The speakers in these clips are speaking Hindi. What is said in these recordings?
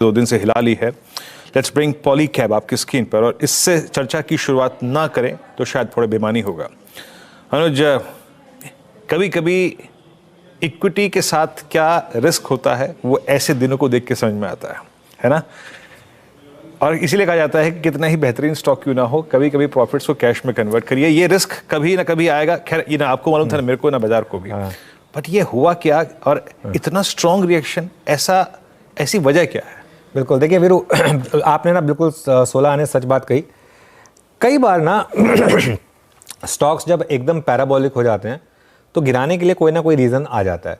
2 दिन से हिला ली है। लेट्स ब्रिंग पॉलीकैब आपकी स्क्रीन पर, और इससे चर्चा की शुरुआत ना करें तो शायद थोड़ा बेमानी होगा। अनुज, कभी कभी इक्विटी के साथ क्या रिस्क होता है वो ऐसे दिनों को देख के समझ में आता है ना। और इसीलिए कहा जाता है कि कितना ही बेहतरीन स्टॉक क्यों ना हो, कभी कभी प्रॉफिट्स को कैश में कन्वर्ट करिए। ये रिस्क कभी ना कभी आएगा। खैर ये ना आपको मालूम था, ना मेरे को, ना बाजार को भी। बट ये हुआ क्या, और इतना स्ट्रॉन्ग रिएक्शन, ऐसी वजह क्या है? बिल्कुल, देखिए वीरू, आपने ना बिल्कुल 16 आने सच बात कही। कई बार ना स्टॉक्स जब एकदम पैराबोलिक हो जाते हैं तो गिराने के लिए कोई ना कोई रीज़न आ जाता है।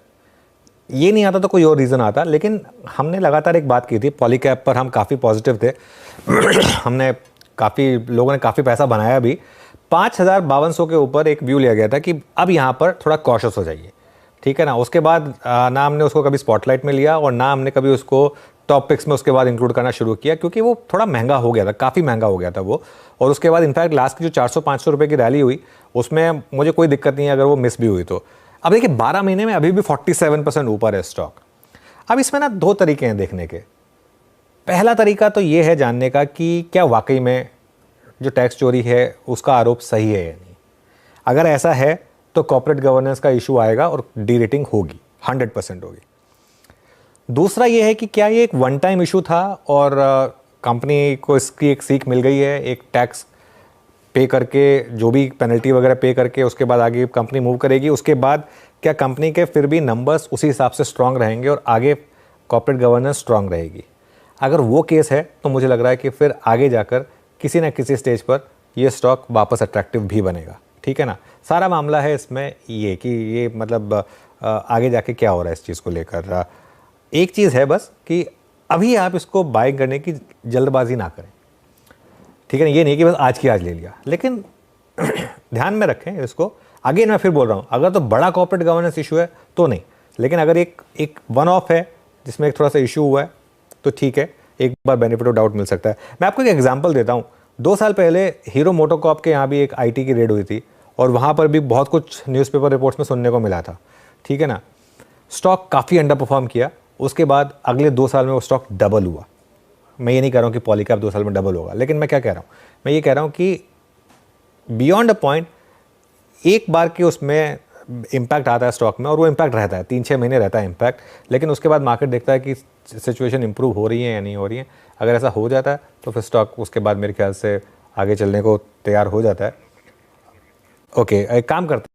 ये नहीं आता तो कोई और रीज़न आता। लेकिन हमने लगातार एक बात की थी, पॉलीकैब पर हम काफ़ी पॉजिटिव थे। हमने काफ़ी लोगों ने काफ़ी पैसा बनाया भी। 5,5200 के ऊपर एक व्यू लिया गया था कि अब यहाँ पर थोड़ा कॉशियस हो जाइए, ठीक है ना। उसके बाद ना हमने उसको कभी स्पॉटलाइट में लिया और ना हमने कभी उसको टॉप पिक्स में उसके बाद इंक्लूड करना शुरू किया, क्योंकि वो थोड़ा महंगा हो गया था, काफ़ी महंगा हो गया था वो। और उसके बाद इनफैक्ट लास्ट की जो 400-500 रुपये की रैली हुई उसमें मुझे कोई दिक्कत नहीं है अगर वो मिस भी हुई तो। अब देखिए 12 महीने में अभी भी 47% ऊपर है स्टॉक। अब इसमें ना 2 तरीके हैं देखने के। पहला तरीका तो ये है जानने का कि क्या वाकई में जो टैक्स चोरी है उसका आरोप सही है या नहीं। अगर ऐसा है तो कॉर्पोरेट गवर्नेंस का इशू आएगा और डी रेटिंग होगी, 100% होगी। दूसरा ये है कि क्या ये एक वन टाइम इशू था और कंपनी को इसकी एक सीख मिल गई है, एक टैक्स पे करके, जो भी पेनल्टी वगैरह पे करके उसके बाद आगे कंपनी मूव करेगी। उसके बाद क्या कंपनी के फिर भी नंबर्स उसी हिसाब से स्ट्रांग रहेंगे और आगे कॉर्पोरेट गवर्नेंस स्ट्रांग रहेगी। अगर वो केस है तो मुझे लग रहा है कि फिर आगे जाकर किसी न किसी स्टेज पर ये स्टॉक वापस अट्रैक्टिव भी बनेगा, ठीक है ना। सारा मामला है इसमें ये कि ये मतलब आगे जाके क्या हो रहा है इस चीज़ को लेकर। एक चीज़ है बस कि अभी आप इसको बाय करने की जल्दबाजी ना करें, ठीक है ना। ये नहीं कि बस आज की आज ले लिया, लेकिन ध्यान में रखें इसको। आगे मैं फिर बोल रहा हूँ, अगर तो बड़ा कॉर्पोरेट गवर्नेंस इशू है तो नहीं, लेकिन अगर एक वन ऑफ है जिसमें एक थोड़ा सा इशू हुआ है तो ठीक है, एक बार बेनिफिट ऑफ डाउट मिल सकता है। मैं आपको एक एग्जांपल देता हूँ। 2 साल पहले हीरो मोटोकॉर्प के यहाँ भी एक आईटी की रेड हुई थी और वहाँ पर भी बहुत कुछ न्यूज़पेपर रिपोर्ट्स में सुनने को मिला था, ठीक है ना। स्टॉक काफ़ी अंडर परफॉर्म किया। उसके बाद अगले 2 साल में वो स्टॉक डबल हुआ। मैं ये नहीं कह रहा हूँ कि पॉलीकैब 2 साल में डबल होगा, लेकिन मैं क्या कह रहा हूँ, मैं ये कह रहा हूँ कि बियॉन्ड अ पॉइंट एक बार के उसमें इम्पैक्ट आता है स्टॉक में और वो इम्पैक्ट रहता है, 3-6 महीने रहता है इम्पैक्ट। लेकिन उसके बाद मार्केट देखता है कि सिचुएशन इंप्रूव हो रही है या नहीं हो रही है। अगर ऐसा हो जाता है तो फिर स्टॉक उसके बाद मेरे ख्याल से आगे चलने को तैयार हो जाता है। ओके, एक काम करते हैं।